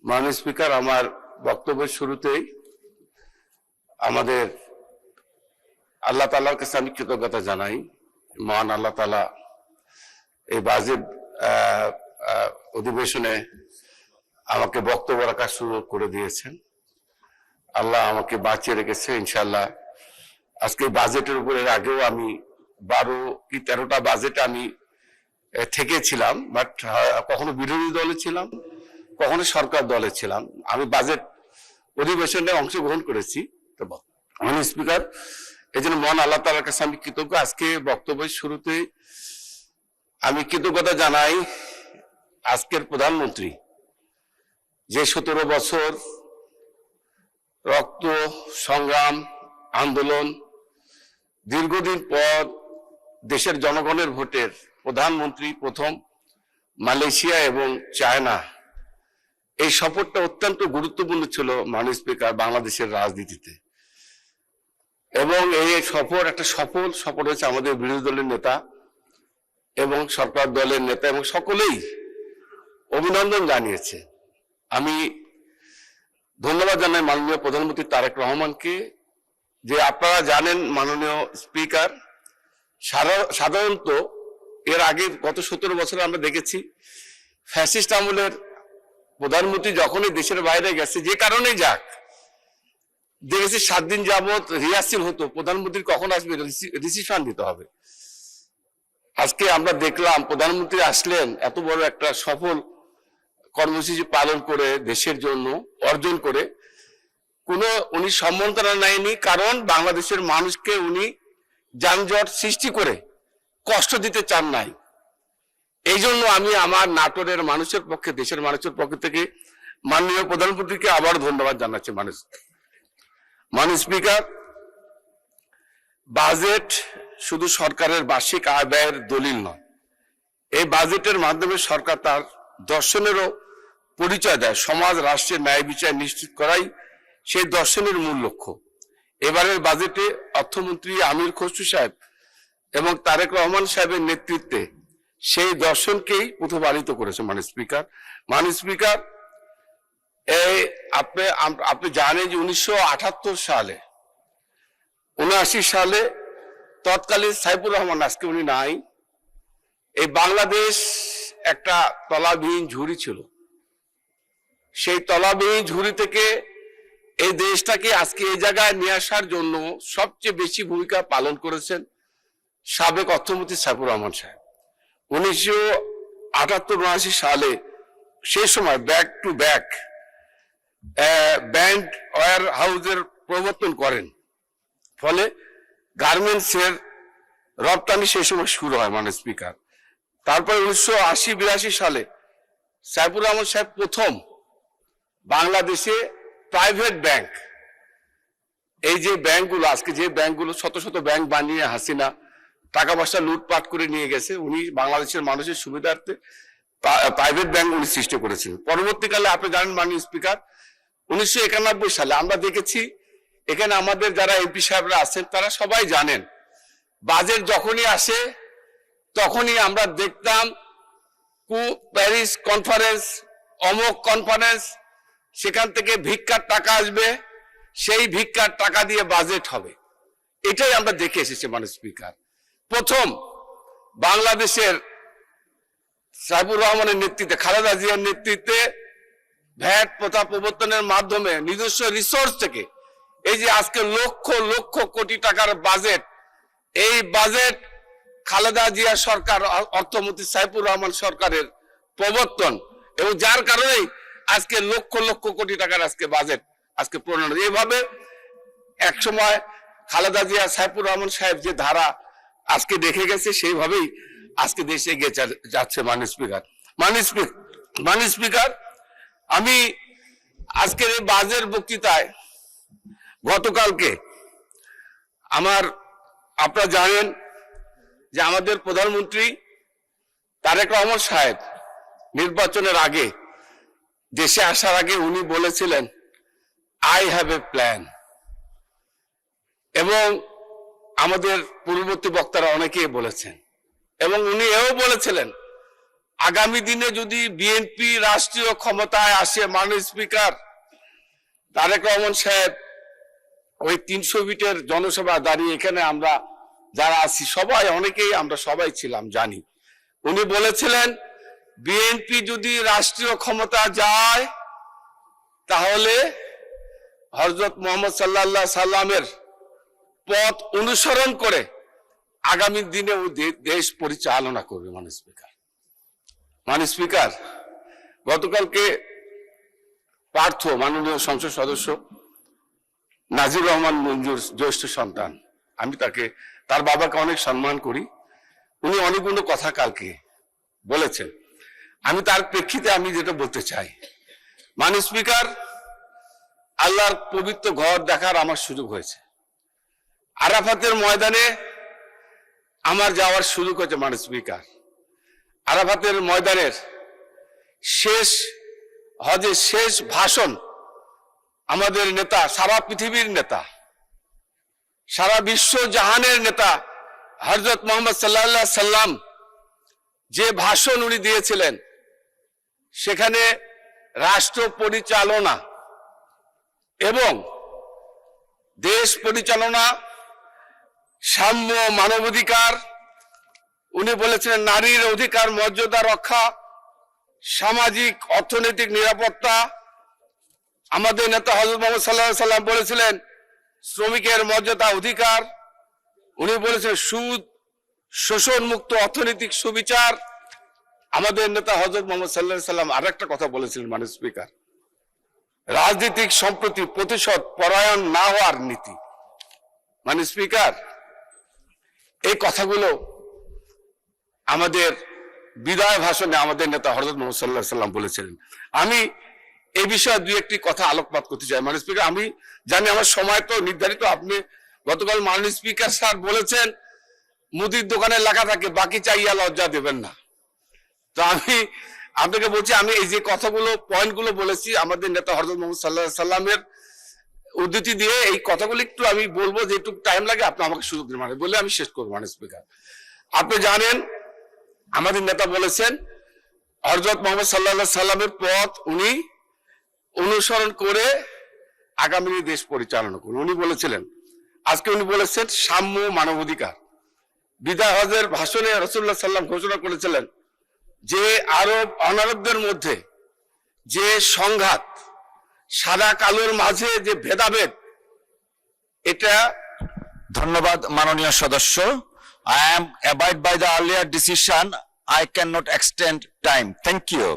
মাননীয় স্পিকার, আমার বক্তব্যের শুরুতেই আমাদের আল্লাহ তাআলার কাছে আমি কৃতজ্ঞতা জানাই। মহান আল্লাহ তাআলা এই বাজেট অধিবেশনে আমাকে বক্তব্য রাখার সুযোগ করে দিয়েছেন। আল্লাহ আমাকে বাঁচিয়ে রেখেছে। ইনশাআল্লাহ আজকে বাজেটের উপরে আগেও আমি 12 কি 13টা বাজেটে আমি থেকেছিলাম, বাট কখনো বিরোধী দলে ছিলাম, কখনো সরকার দলে ছিলাম। আমি বাজেট অধিবেশনে অংশগ্রহণ করেছি। তো মাননীয় স্পিকার, এই জন্য মহান আল্লাহ তাআলার কাছে আমি কৃতজ্ঞ। আজকে বক্তব্যের শুরুতে আমি কৃতজ্ঞতা জানাই আজকের প্রধানমন্ত্রী, যে 17 বছর রক্ত সংগ্রাম আন্দোলন দীর্ঘদিন পর দেশের জনগণের ভোটের প্রধানমন্ত্রী প্রথম মালয়েশিয়া এবং চায়না, এই সফরটা অত্যন্ত গুরুত্বপূর্ণ ছিল মাননীয় স্পিকার বাংলাদেশের রাজনীতিতে। এবং এই সফর একটা সফল হয়েছে আমাদের বিরোধী দলের নেতা এবং সরকার দলের নেতা এবং সকলেই অভিনন্দন জানিয়েছে। আমি ধন্যবাদ জানাই মাননীয় প্রধানমন্ত্রী তারেক রহমানকে। যে আপনারা জানেন মাননীয় স্পিকার, সাধারণত এর আগে গত 17 বছরে আমরা দেখেছি ফ্যাসিস্ট আমলের প্রধানমন্ত্রী যখনই দেশের বাইরে গেছে, যে কারণেই যাক, দেখেছি 7 দিন যাবত রিহার্সেল হতো, প্রধানমন্ত্রী কখন আসবে ডিসিশন নিতে হবে। আজকে আমরা দেখলাম প্রধানমন্ত্রী আসলেন, এত বড় একটা সফল কর্মসূচি পালন করে দেশের জন্য অর্জন করে উনি সম্মন্ত্রণা নেয়নি, কারণ বাংলাদেশের মানুষকে উনি যানজট সৃষ্টি করে কষ্ট দিতে চান নাই। এই জন্য আমি আমার নাটোরের মানুষের পক্ষে, দেশের মানুষের পক্ষ থেকে মাননীয় প্রধানমন্ত্রীকে আবার ধন্যবাদ জানাচ্ছি। মাননীয় স্পিকার, বাজেট শুধু সরকারের বার্ষিক আয় ব্যয়ের দলিল নয়, এই বাজেটের মাধ্যমে সরকার তার দর্শনেরও পরিচয় দেয়। সমাজ রাষ্ট্রের ন্যায় বিচার নিশ্চিত করাই সেই দর্শনের মূল লক্ষ্য। এবারের বাজেটে অর্থমন্ত্রী আমির খসরু সাহেব এবং তারেক রহমান সাহেবের নেতৃত্বে সেই দর্শনকেই প্রতিফলিত করেছে। মাননীয় স্পিকার, আপনি জানেন যে 1978 সালে 79 সালে তৎকালীন সাইফুর রহমান, আজকে উনি নাই, এই বাংলাদেশ একটা তলাবিহীন ঝুড়ি ছিল। সেই তলাবিহীন ঝুড়ি থেকে এই দেশটাকে আজকে এই জায়গায় নিয়ে আসার জন্য সবচেয়ে বেশি ভূমিকা পালন করেছেন সাবেক অর্থমন্ত্রী সাইফুর রহমান সাহেব। 1978-79 সালে সেই সময় ব্যাক টু ব্যাক ব্যান্ড ওয়্যার হাউসের প্রবর্তন করেন, ফলে গার্মেন্টসের রপ্তানি সেই সময় শুরু হয়। মাননীয় স্পিকার, তারপরে 1980-82 সালে সাইফুর রহমান সাহেব প্রথম বাংলাদেশে প্রাইভেট ব্যাংক, এই যে ব্যাংকগুলো আজকে যে ব্যাংকগুলো শত শত ব্যাংক বানিয়ে হাসিনা টাকা পয়সা লুটপাট করে নিয়ে গেছে, উনি বাংলাদেশের মানুষের সুবিধার্থে প্রাইভেট ব্যাংক উনি সৃষ্টি করেছেন। পরবর্তীকালে আপনি জানেন মাননীয় স্পিকার, 1991 সালে আমরা দেখেছি, এখানে আমাদের যারা এমপি সাহেবরা আছেন তারা সবাই জানেন, বাজেট যখনই আসে তখনই আমরা দেখতাম প্যারিস কনফারেন্স, অমুক কনফারেন্স, সেখান থেকে ভিক্ষার টাকা আসবে, সেই ভিক্ষার টাকা দিয়ে বাজেট হবে। এটাই আমরা দেখে এসেছি। মাননীয় স্পিকার, প্রথম বাংলাদেশের সাইফুর রহমানের নেতৃত্বে, খালেদা জিয়ার নেতৃত্বে ভ্যাট প্রথা প্রবর্তনের মাধ্যমে নিজস্ব রিসোর্স থেকে এই যে আজকে লক্ষ লক্ষ কোটি টাকার বাজেট, এই বাজেট খালেদা জিয়া সরকার, অর্থমন্ত্রী সাইফুর রহমান সরকারের প্রবর্তন, এবং যার কারণেই আজকে লক্ষ লক্ষ কোটি টাকার আজকে বাজেট আজকে প্রণয়ন। এইভাবে একসময় খালেদা জিয়া সাইফুর রহমান সাহেব যে ধারা আজকে দেখে গেছে, সেইভাবেই আজকে দেশে এগিয়ে যাচ্ছে। মাননীয় স্পিকার, আমি আজকের এই বাজেট বক্তৃতায় গতকালকে আপনারা জানেন যে আমাদের প্রধানমন্ত্রী তারেক রহমান সাহেব নির্বাচনের আগে, দেশে আসার আগে উনি বলেছিলেন আই হ্যাভ এ প্ল্যান, এবং আমাদের পূর্ববর্তী বক্তারা অনেকেই বলেছেন, এবং উনি এও বলেছিলেন আগামী দিনে যদি বিএনপি রাষ্ট্রীয় ক্ষমতায় আসে, মাননীয় স্পিকার, তারেক রহমান সাহেব ওই 300 ফিটের জনসভা দাঁড়িয়ে, এখানে আমরা যারা আছি সবাই, অনেকেই আমরা সবাই ছিলাম, জানি, উনি বলেছিলেন বিএনপি যদি রাষ্ট্রীয় ক্ষমতা যায় তাহলে হযরত মুহাম্মদ সাল্লাল্লাহু আলাইহি সাল্লামের পথ অনুসরণ করে আগামী দিনে ও দেশ পরিচালনা করবে। মাননীয় স্পিকার, গতকালকে পার্থ, মাননীয় সংসদ সদস্য নাজির রহমান মঞ্জুর জ্যেষ্ঠ সন্তান, আমি তার বাবাকে অনেক সম্মান করি, উনি অনেকগুলো কথা কালকে বলেছেন। আমি তার প্রেক্ষিতে আমি যেটা বলতে চাই, মাননীয় স্পিকার, আল্লাহর পবিত্র ঘর দেখার আমার সুযোগ হয়েছে, আরাফাতের ময়দানে আমার যাওয়ার সুযোগ হয়েছে। মাননীয় স্পিকার, আরাফাতের ময়দানের হজের শেষ ভাষণ আমাদের নেতা, সারা পৃথিবীর নেতা, সারা বিশ্ব জাহানের নেতা হযরত মুহাম্মদ সাল্লাল্লাহু আলাইহি সাল্লাম যে ভাষণ উনি দিয়েছিলেন, সেখানে রাষ্ট্র পরিচালনা এবং দেশ পরিচালনা, সাম্য, মানবাধিকার, উনি বলেছিলেন নারীর অধিকার মর্যাদা রক্ষা, সামাজিক অর্থনৈতিক নিরাপত্তা। আমাদের নেতা হযরত মুহাম্মদ সাল্লাল্লাহু আলাইহি সাল্লাম বলেছিলেন শ্রমিকের মর্যাদা অধিকার, উনি বলেছেন সুদ, শোষণ মুক্ত অর্থনৈতিক সুবিচার। আমাদের নেতা হযরত মুহাম্মদ সাল্লাল্লাহু আলাইহি সাল্লাম আরেকটা কথা বলেছিলেন, মাননীয় স্পিকার, রাজনৈতিক সম্প্রতি প্রতিশোধ পরায়ণ না হওয়ার নীতি। মাননীয় স্পিকার, এই কথাগুলো আমাদের বিদায় ভাষণে আমাদের নেতা হযরত মুহাম্মদ সাল্লাল্লাহু আলাইহি সাল্লাম বলেছিলেন। আমি এই বিষয়ে দুই একটি কথা আলোকপাত করতে চাই। মাননীয় স্পিকার, আমি জানি আমার সময় তো নির্ধারিত, আপনি গতকাল মাননীয় স্পিকার স্যার বলেছেন মুদির দোকানে লেখা থাকে বাকি চাইয়া লজ্জা দেবেন না। তো আমি আপনাকে বলছি, আমি এই যে কথাগুলো পয়েন্টগুলো বলেছি আমাদের নেতা হযরত মুহাম্মদ সাল্লাল্লাহু আলাইহি সাল্লামের উদ্ধৃতি দিয়ে, এই কথাগুলো একটু আমি বলবো, যে একটু টাইম লাগে, আপনি আমাকে সুযোগ দিন, মানে বলে আমি শেষ করবো। মাননীয় স্পিকার, আপনি জানেন আমাদের নেতা বলেছেন হযরত মুহাম্মদ সাল্লাল্লাহু আলাইহি সাল্লামের পথ উনি অনুসরণ করে আগামী দেশ পরিচালনা করুন। উনি বলেছিলেন, আজকে উনি বলেছেন সাম্য, মানবাধিকার। বিদায় হজের ভাষণে রাসূলুল্লাহ সাল্লাম ঘোষণা করেছিলেন যে আরব অনারবদের মধ্যে যে সংঘাত, সাদা কালোর মাঝে যে ভেদাভেদ, এটা। ধন্যবাদ মাননীয় সদস্য। I am abide by the earlier decision. I cannot extend time. Thank you.